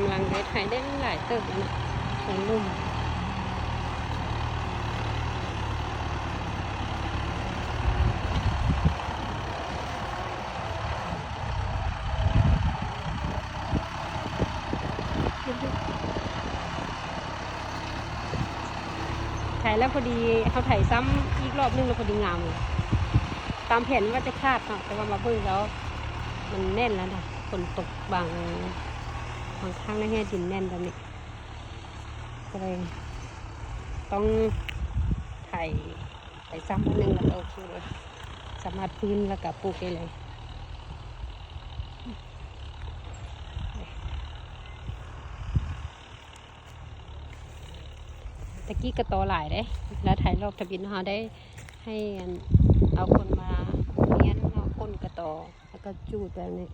ำลังได้ถ่ายได้หลายเติบแล้วนะของลุ่มถ่ายแล้วพอดีเขาถ่ายซ้ำอีกรอบนึงแล้วพอดีงามเลยตามแผนว่าจะคาดเนาะแต่ว่ามาเพิ่งแล้วมันแน่นแล้วนะฝนตกบางข้างในแห่ดินแน่นแบบนี้ก็เลยต้องถ่ายซ้ำอันนึงแล้วก็โอเคเลยสามารถพื้นแล้วก็ปลูกได้เลยตะกี้กระโตหลายได้แล้วถ่ายรอบทะเบียนเขาได้ให้เอาคนมาเลี้ยงเอาคนกระโตแล้วก็จูดแบบนี้